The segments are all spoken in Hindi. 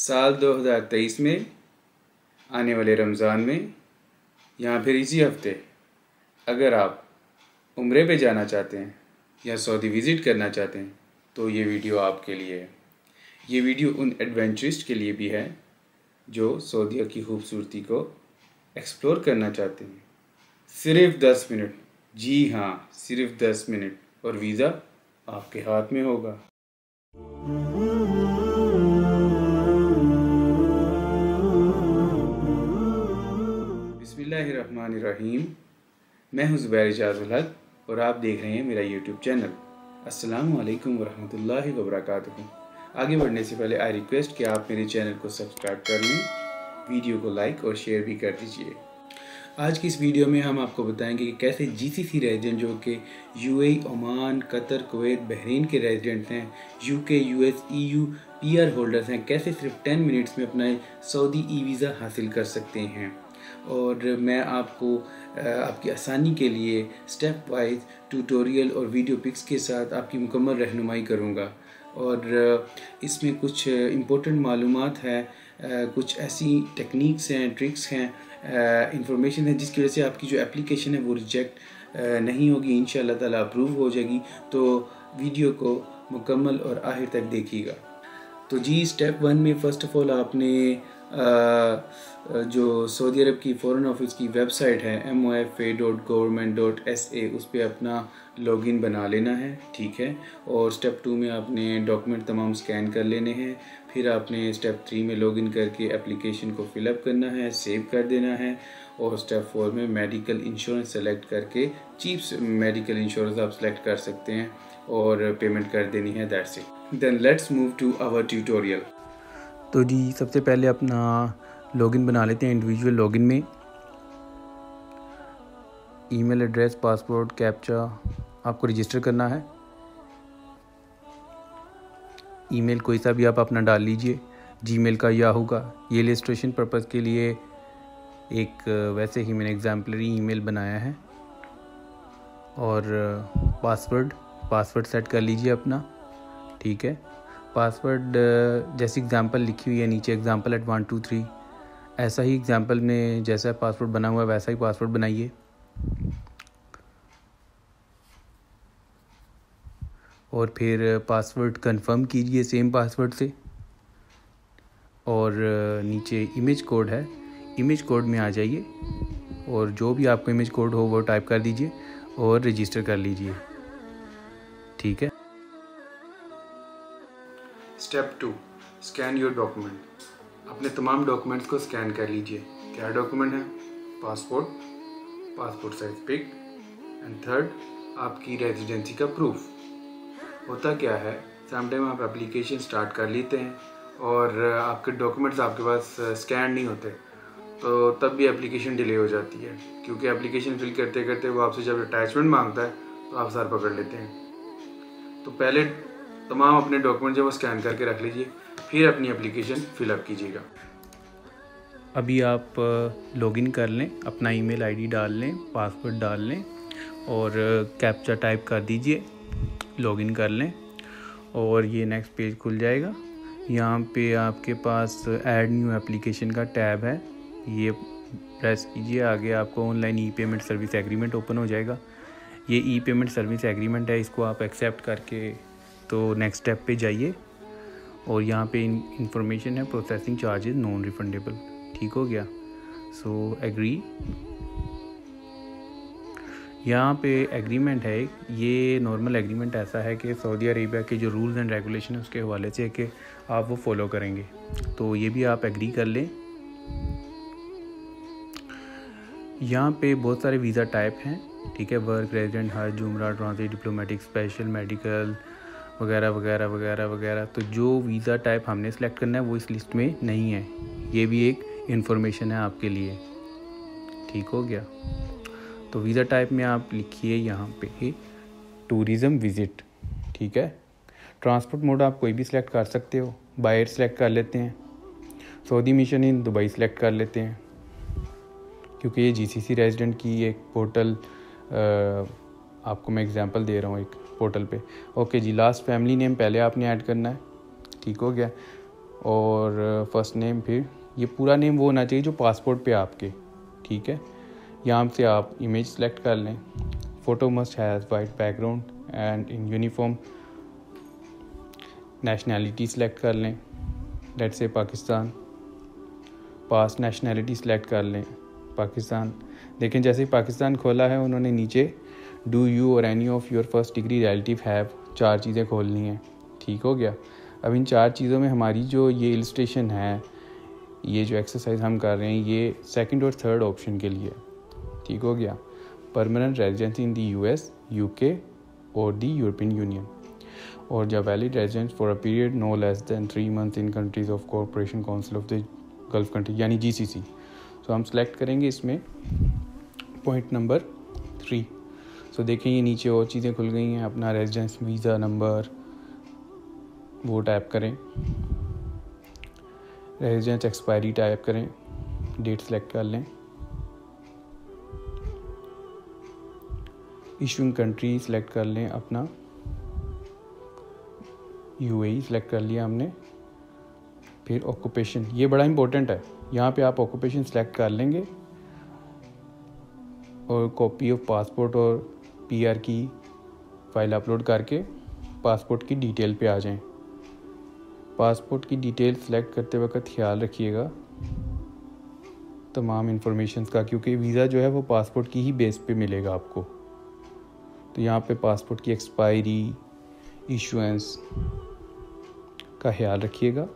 साल 2023 में आने वाले रमज़ान में या फिर इसी हफ्ते अगर आप उम्रे पे जाना चाहते हैं या सऊदी विज़िट करना चाहते हैं तो ये वीडियो आपके लिए है। ये वीडियो उन एडवेंचरिस्ट के लिए भी है जो सऊदीया की खूबसूरती को एक्सप्लोर करना चाहते हैं। सिर्फ 10 मिनट, जी हाँ, सिर्फ 10 मिनट और वीज़ा आपके हाथ में होगा। बिस्मिल्लाहिर्रहमानिर्रहीम। मैं हूं ज़ुबैर इजाज़ुल हक और आप देख रहे हैं मेरा यूट्यूब चैनल। अस्सलामु अलैकुम वरहमतुल्लाहि वबरकातुहू। आगे बढ़ने से पहले आई रिक्वेस्ट कि आप मेरे चैनल को सब्सक्राइब कर लें, वीडियो को लाइक और शेयर भी कर दीजिए। आज की इस वीडियो में हम आपको बताएंगे कि कैसे जीसीसी रेजिडेंट जो कि UAE, Oman, Qatar, Kuwait, Bahrain के रेजिडेंट हैं, UK, US, EU PR holders हैं, कैसे सिर्फ 10 मिनट्स में अपना सऊदी ई वीज़ा हासिल कर सकते हैं। और मैं आपको आपकी आसानी के लिए स्टेप वाइज ट्यूटोरियल और वीडियो पिक्स के साथ आपकी मुकम्मल रहनुमाई करूँगा। और इसमें कुछ इम्पोर्टेंट मालूमात है, कुछ ऐसी टेक्निक्स हैं, ट्रिक्स हैं, इंफॉर्मेशन है जिसकी वजह से आपकी जो एप्लीकेशन है वो रिजेक्ट नहीं होगी, इंशाअल्लाह ताला अप्रूव हो जाएगी। तो वीडियो को मुकम्मल और आखिर तक देखिएगा। तो जी, स्टेप 1 में फ़र्स्ट ऑफ़ ऑल आपने जो सऊदी अरब की फ़ॉरेन ऑफिस की वेबसाइट है mofa.government.sa उस पर अपना लॉगिन बना लेना है, ठीक है। और स्टेप 2 में आपने डॉक्यूमेंट तमाम स्कैन कर लेने हैं। फिर आपने स्टेप 3 में लॉगिन करके एप्लीकेशन को फिलअप करना है, सेव कर देना है। और स्टेप 4 में मेडिकल इंश्योरेंस सेलेक्ट करके चीप मेडिकल इंश्योरेंस आप सेलेक्ट कर सकते हैं और पेमेंट कर देनी है, that's it. Then let's move to our tutorial. तो जी, सबसे पहले अपना लॉगिन बना लेते हैं। इंडिविजुअल लॉगिन में ईमेल एड्रेस, पासवर्ड, कैप्चा आपको रजिस्टर करना है। ईमेल कोई सा भी आप अपना डाल लीजिए, जीमेल का, याहू का। ये इलस्ट्रेशन पर्पज़ के लिए एक वैसे ही मैंने एग्जाम्पलरी ईमेल बनाया है। और पासवर्ड सेट कर लीजिए अपना, ठीक है। पासवर्ड जैसी एग्जांपल लिखी हुई है नीचे, एग्जांपल @ 1 2 3, ऐसा ही एग्जांपल में जैसा पासवर्ड बना हुआ है वैसा ही पासवर्ड बनाइए। और फिर पासवर्ड कंफर्म कीजिए सेम पासवर्ड से। और नीचे इमेज कोड है, इमेज कोड में आ जाइए और जो भी आपको इमेज कोड हो वो टाइप कर दीजिए और रजिस्टर कर लीजिए, ठीक है। Step 2, scan your document. अपने तमाम डॉक्यूमेंट्स को स्कैन कर लीजिए। क्या डॉक्यूमेंट है? Passport size pic, and third आपकी रेजिडेंसी का प्रूफ। होता क्या है, समटाइम आप एप्लीकेशन स्टार्ट कर लेते हैं और आपके डॉक्यूमेंट्स आपके पास स्कैन नहीं होते, तो तब भी एप्लीकेशन डिले हो जाती है, क्योंकि एप्लीकेशन फिल करते करते वो आपसे जब अटैचमेंट मांगता है तो आप सर पकड़ लेते हैं। तो पहले तमाम अपने डॉक्यूमेंट जो वो स्कैन करके रख लीजिए, फिर अपनी एप्लीकेशन फिलअप कीजिएगा। अभी आप लॉगिन कर लें, अपना ईमेल आईडी डाल लें, पासवर्ड डाल लें और कैप्चा टाइप कर दीजिए, लॉगिन कर लें और ये नेक्स्ट पेज खुल जाएगा। यहाँ पे आपके पास ऐड न्यू एप्लीकेशन का टैब है, ये प्रेस कीजिए। आगे आपको ऑनलाइन ई पेमेंट सर्विस एग्रीमेंट ओपन हो जाएगा। ये ई पेमेंट सर्विस एग्रीमेंट है, इसको आप एक्सेप्ट करके तो नेक्स्ट स्टेप पे जाइए। और यहाँ पे इंफॉर्मेशन है, प्रोसेसिंग चार्जेस नॉन रिफंडेबल, ठीक हो गया। सो एग्री। यहाँ पे एग्रीमेंट है, ये नॉर्मल एग्रीमेंट ऐसा है कि सऊदी अरेबिया के जो रूल्स एंड रेगुलेशन है उसके हवाले से है कि आप वो फॉलो करेंगे, तो ये भी आप एग्री कर लें। यहाँ पे बहुत सारे वीज़ा टाइप हैं, ठीक है। वर्क, रेजिडेंट, हज, उम्रा, ट्रांजिट, डिप्लोमेटिक, स्पेशल, मेडिकल वगैरह वगैरह वगैरह वगैरह। तो जो वीज़ा टाइप हमने सेलेक्ट करना है वो इस लिस्ट में नहीं है, ये भी एक इन्फॉर्मेशन है आपके लिए, ठीक हो गया। तो वीज़ा टाइप में आप लिखिए यहाँ पे टूरिज़म विज़िट, ठीक है। ट्रांसपोर्ट मोड आप कोई भी सिलेक्ट कर सकते हो, बाय एयर सेलेक्ट कर लेते हैं, Saudi mission in Dubai select कर लेते हैं, क्योंकि ये जीसीसी रेजिडेंट की एक पोर्टल, आपको मैं एग्जांपल दे रहा हूँ एक पोर्टल पे। ओके जी, लास्ट फैमिली नेम पहले आपने ऐड करना है, ठीक हो गया। और फर्स्ट नेम, फिर ये पूरा नेम वो होना चाहिए जो पासपोर्ट पे आपके, ठीक है। यहाँ से आप इमेज सेलेक्ट कर लें। Photo must has white background and in uniform. Nationality select कर लें, let's say Pakistan. Past nationality select कर लें, पाकिस्तान। देखें जैसे ही पाकिस्तान खोला है उन्होंने नीचे डू यू और any of your first degree relative have 4 चीज़ें खोलनी हैं, ठीक हो गया। अब इन 4 चीज़ों में हमारी जो ये इलस्ट्रेशन है, ये जो एक्सरसाइज हम कर रहे हैं, ये सेकंड और थर्ड ऑप्शन के लिए, ठीक हो गया। Permanent residency in the US, UK और द यूरोपियन यूनियन, और जब valid residence for a period no less than 3 months in countries of cooperation council of the Gulf country, यानी जीसीसी। सो हम सेलेक्ट करेंगे इसमें पॉइंट नंबर 3। सो देखें ये नीचे और चीज़ें खुल गई हैं। अपना रेजिडेंस वीज़ा नंबर वो टाइप करें, रेजिडेंस एक्सपायरी टाइप करें, डेट सेलेक्ट कर लें, इशूइंग कंट्री सेलेक्ट कर लें, अपना यूएई सेलेक्ट कर लिया हमने। फिर ऑक्यूपेशन, ये बड़ा इंपॉर्टेंट है, यहाँ पे आप ऑक्यूपेशन सेलेक्ट कर लेंगे और कॉपी ऑफ पासपोर्ट और पीआर की फाइल अपलोड करके पासपोर्ट की डिटेल पे आ जाएं। पासपोर्ट की डिटेल सेलेक्ट करते वक्त ख्याल रखिएगा तमाम इंफॉर्मेशन का, क्योंकि वीज़ा जो है वो पासपोर्ट की ही बेस पे मिलेगा आपको। तो यहाँ पे पासपोर्ट की एक्सपायरी, इशुएंस का ख्याल रखिएगा।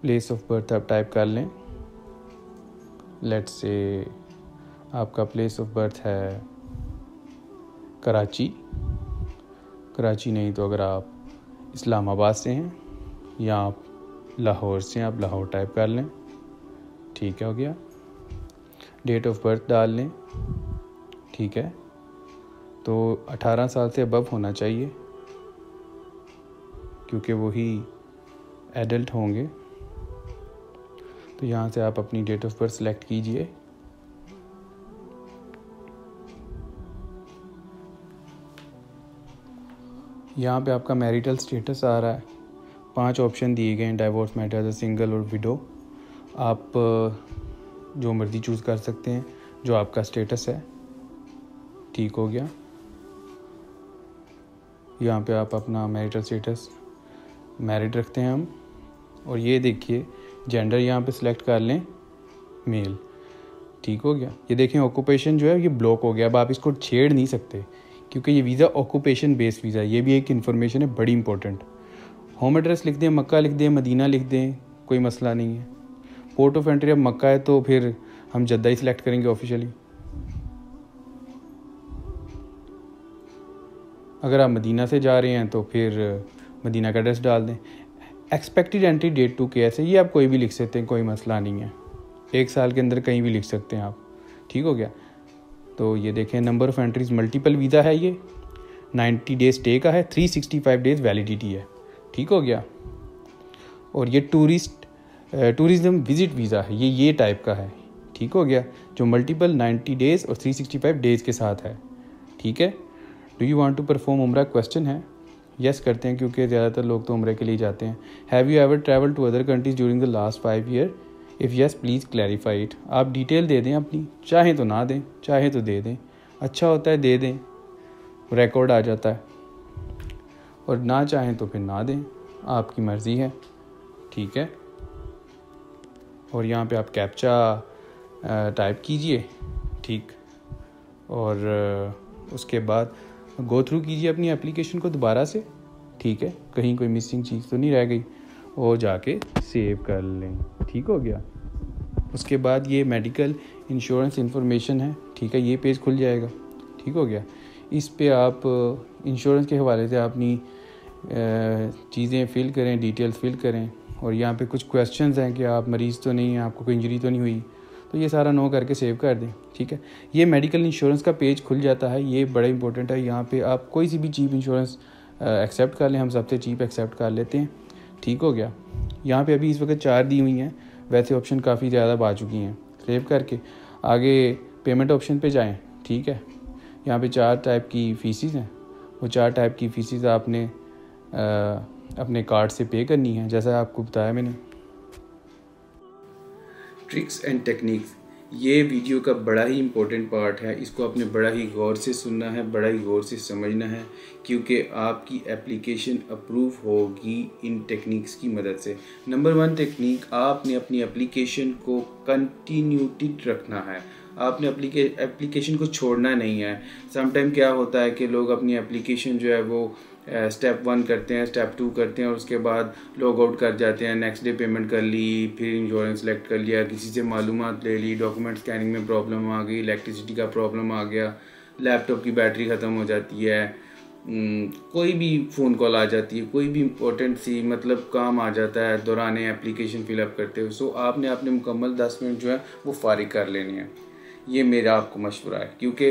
प्लेस ऑफ बर्थ आप टाइप कर लें, लेट्स से आपका प्लेस ऑफ बर्थ है कराची। कराची नहीं तो अगर आप इस्लामाबाद से हैं या आप लाहौर से हैं, आप लाहौर टाइप कर लें, ठीक है, हो गया। डेट ऑफ बर्थ डाल लें, ठीक है। तो 18 साल से अबव होना चाहिए क्योंकि वही एडल्ट होंगे। तो यहाँ से आप अपनी डेट ऑफ बर्थ सेलेक्ट कीजिए। यहाँ पे आपका मैरिटल स्टेटस आ रहा है, 5 ऑप्शन दिए गए हैं, डाइवोर्स, मैरिड, सिंगल और विडो। आप जो मर्ज़ी चूज़ कर सकते हैं, जो आपका स्टेटस है, ठीक हो गया। यहाँ पे आप अपना मैरिटल स्टेटस मैरिड रखते हैं हम, और ये देखिए जेंडर यहाँ पे सिलेक्ट कर लें मेल, ठीक हो गया। ये देखें ऑक्यूपेशन जो है ये ब्लॉक हो गया, अब आप इसको छेड़ नहीं सकते क्योंकि ये वीज़ा ऑक्यूपेशन बेस्ड वीज़ा है। ये भी एक इन्फॉर्मेशन है बड़ी इंपॉर्टेंट। होम एड्रेस लिख दें, मक्का लिख दें, मदीना लिख दें, कोई मसला नहीं है। पोर्ट ऑफ एंट्री अब मक्का है तो फिर हम जद्दा ही सिलेक्ट करेंगे ऑफिशियली। अगर आप मदीना से जा रहे हैं तो फिर मदीना का एड्रेस डाल दें। Expected entry date to case है, ये आप कोई भी लिख सकते हैं, कोई मसला नहीं है। 1 साल के अंदर कहीं भी लिख सकते हैं आप, ठीक हो गया। तो ये देखें number of entries multiple visa है, ये 90 डेज स्टे का है, 365 डेज वैलिडिटी है, ठीक हो गया। और ये टूरिज़्म विज़िट वीज़ा है, ये टाइप का है, ठीक हो गया, जो मल्टीपल 90 डेज़ और 365 डेज़ के साथ है, ठीक है। Do you want to perform उम्रा क्वेश्चन है, यस करते हैं क्योंकि ज़्यादातर लोग तो उम्रे के लिए जाते हैं। Have you ever travel to other countries during the last 5 year, if yes please clarify it. आप डिटेल दे दें अपनी, चाहें तो ना दें, चाहें तो दे दें, अच्छा होता है दे दें, रिकॉर्ड आ जाता है, और ना चाहें तो फिर ना दें, आपकी मर्ज़ी है, ठीक है। और यहाँ पे आप कैप्चा टाइप कीजिए, ठीक, और उसके बाद गो थ्रू कीजिए अपनी एप्लीकेशन को दोबारा से, ठीक है, कहीं कोई मिसिंग चीज़ तो नहीं रह गई, और जाके सेव कर लें, ठीक हो गया। उसके बाद ये मेडिकल इंश्योरेंस इंफॉर्मेशन है, ठीक है, ये पेज खुल जाएगा, ठीक हो गया। इस पे आप इंश्योरेंस के हवाले से अपनी चीज़ें फिल करें, डिटेल्स फिल करें, और यहाँ पे कुछ क्वेश्चंस हैं कि आप मरीज़ तो नहीं हैं, आपको कोई इंजरी तो नहीं हुई, तो ये सारा नो करके सेव कर दें, ठीक है। ये मेडिकल इंश्योरेंस का पेज खुल जाता है, ये बड़ा इंपॉर्टेंट है। यहाँ पे आप कोई सी भी चीप इंश्योरेंस एक्सेप्ट कर लें, हम सबसे चीप एक्सेप्ट कर लेते हैं, ठीक हो गया। यहाँ पे अभी इस वक्त 4 दी हुई हैं, वैसे ऑप्शन काफ़ी ज़्यादा आ चुकी हैं। सेव करके आगे पेमेंट ऑप्शन पे जाएं, ठीक है। यहाँ पे 4 टाइप की फ़ीसिस हैं, वो 4 टाइप की फ़ीसेस आपने अपने कार्ड से पे करनी है, जैसा आपको बताया मैंने। ट्रिक्स एंड टेक्निक्स, ये वीडियो का बड़ा ही इम्पोर्टेंट पार्ट है। इसको आपने बड़ा ही गौर से सुनना है, बड़ा ही गौर से समझना है, क्योंकि आपकी एप्लीकेशन अप्रूव होगी इन टेक्निक्स की मदद से। नंबर 1 टेक्निक, आपने अपनी एप्लीकेशन को कंटिन्यूटी रखना है। आपने एप्लीकेशन को छोड़ना नहीं है। समटाइम क्या होता है कि लोग अपनी एप्लीकेशन जो है वो स्टेप 1 करते हैं, स्टेप 2 करते हैं और उसके बाद लॉग आउट कर जाते हैं। नेक्स्ट डे पेमेंट कर ली, फिर इंश्योरेंस सेलेक्ट कर लिया, किसी से मालूमात ले ली, डॉक्यूमेंट स्कैनिंग में प्रॉब्लम आ गई, इलेक्ट्रिसिटी का प्रॉब्लम आ गया, लैपटॉप की बैटरी ख़त्म हो जाती है, कोई भी फ़ोन कॉल आ जाती है, कोई भी इम्पोर्टेंट सी मतलब काम आ जाता है दौरान एप्लीकेशन फ़िलअप करते हुए। सो आपने अपने मुकम्मल 10 मिनट जो है वो फारिग कर लेने हैं। ये मेरा आपको मशवरा है, क्योंकि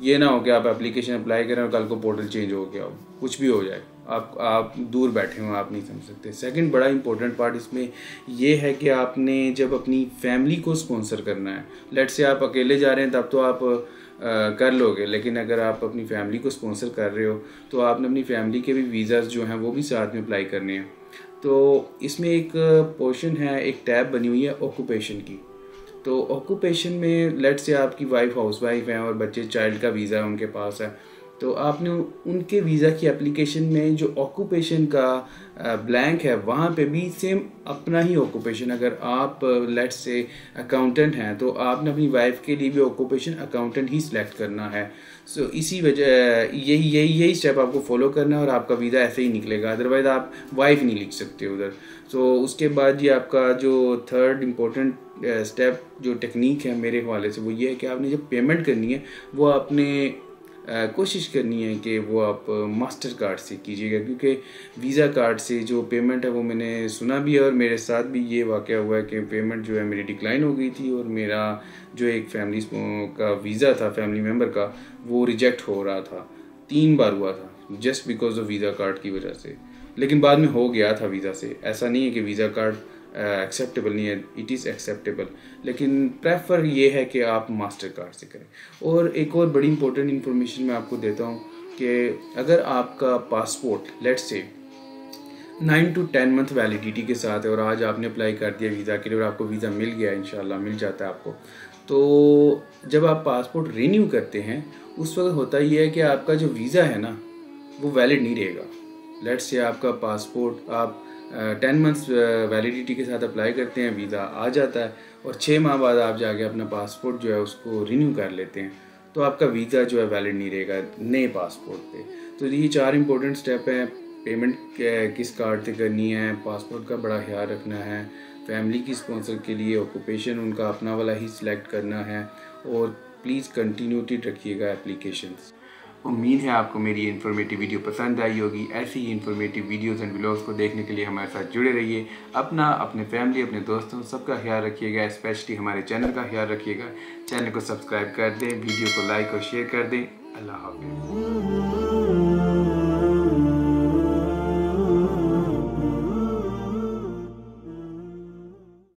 ये ना हो कि आप एप्लीकेशन अप्लाई करें और कल को पोर्टल चेंज हो गया हो, कुछ भी हो जाए, आप दूर बैठे हो, आप नहीं समझ सकते। सेकंड बड़ा इंपॉर्टेंट पार्ट इसमें ये है कि आपने जब अपनी फैमिली को स्पॉन्सर करना है, लेट्स से आप अकेले जा रहे हैं तब तो आप कर लोगे, लेकिन अगर आप अपनी फैमिली को स्पॉन्सर कर रहे हो तो आपने अपनी फैमिली के भी वीज़ाज़ जो हैं वो भी साथ में अप्लाई करने हैं। तो इसमें एक पोर्शन है, एक टैब बनी हुई है ऑक्यूपेशन की। तो ऑक्यूपेशन में लेट्स से आपकी वाइफ हाउसवाइफ हैं और बच्चे चाइल्ड का वीज़ा उनके पास है, तो आपने उनके वीज़ा की एप्लीकेशन में जो ऑक्यूपेशन का ब्लैंक है वहाँ पे भी सेम अपना ही ऑक्यूपेशन, अगर आप लेट्स से अकाउंटेंट हैं तो आपने अपनी वाइफ के लिए भी ऑक्यूपेशन अकाउंटेंट ही सिलेक्ट करना है। सो इसी वजह यही स्टेप आपको फॉलो करना है और आपका वीज़ा ऐसे ही निकलेगा, अदरवाइज़ आप वाइफ नहीं लिख सकते उधर। सो उसके बाद ये आपका जो थर्ड इम्पोर्टेंट स्टेप जो टेक्निक है मेरे हवाले से वो ये है कि आपने जब पेमेंट करनी है वो आपने कोशिश करनी है कि वो आप मास्टर कार्ड से कीजिएगा, क्योंकि वीज़ा कार्ड से जो पेमेंट है वो मैंने सुना भी है और मेरे साथ भी ये वाक़या हुआ है कि पेमेंट जो है मेरी डिक्लाइन हो गई थी और मेरा जो एक फैमिली का वीज़ा था फैमिली मेम्बर का वो रिजेक्ट हो रहा था। 3 बार हुआ था just because of visa card की वजह से, लेकिन बाद में हो गया था वीज़ा से। ऐसा नहीं है कि वीज़ा कार्ड एक्सेप्टेबल नहीं है, इट इज़ एक्सेप्टेबल, लेकिन प्रेफर ये है कि आप मास्टर कार्ड से करें। और एक और बड़ी इंपॉर्टेंट इन्फॉर्मेशन मैं आपको देता हूँ कि अगर आपका passport let's say 9 to 10 month validity के साथ है और आज आपने अप्लाई कर दिया वीज़ा के लिए और आपको वीज़ा मिल गया, इंशाल्लाह मिल जाता है आपको, तो जब आप पासपोर्ट रिन्यू करते हैं उस वक्त होता ये है कि आपका जो वीज़ा है ना वो वैलिड नहीं रहेगा। लेट्स से आपका पासपोर्ट आप 10 मंथ्स वैलिडिटी के साथ अप्लाई करते हैं, वीज़ा आ जाता है और 6 माह बाद आप जाके अपना पासपोर्ट जो है उसको रिन्यू कर लेते हैं, तो आपका वीज़ा जो है वैलिड नहीं रहेगा नए पासपोर्ट पे। तो ये 4 इंपॉर्टेंट स्टेप हैं। पेमेंट किस कार्ड से करनी है, पासपोर्ट का बड़ा ख्याल रखना है, फैमिली की स्पॉन्सर के लिए ऑक्यूपेशन उनका अपना वाला ही सिलेक्ट करना है और प्लीज़ कंटिन्यूटी रखिएगा एप्लीकेशंस। उम्मीद है आपको मेरी इन्फॉर्मेटिव वीडियो पसंद आई होगी। ऐसी ही इन्फॉर्मेटिव वीडियोस एंड व्लॉग्स को देखने के लिए हमारे साथ जुड़े रहिए। अपने फैमिली, अपने दोस्तों सबका ख्याल रखिएगा, स्पेशली हमारे चैनल का ख्याल रखिएगा। चैनल को सब्सक्राइब कर दें, वीडियो को लाइक और शेयर कर दें। अल्लाह हाफ़िज़।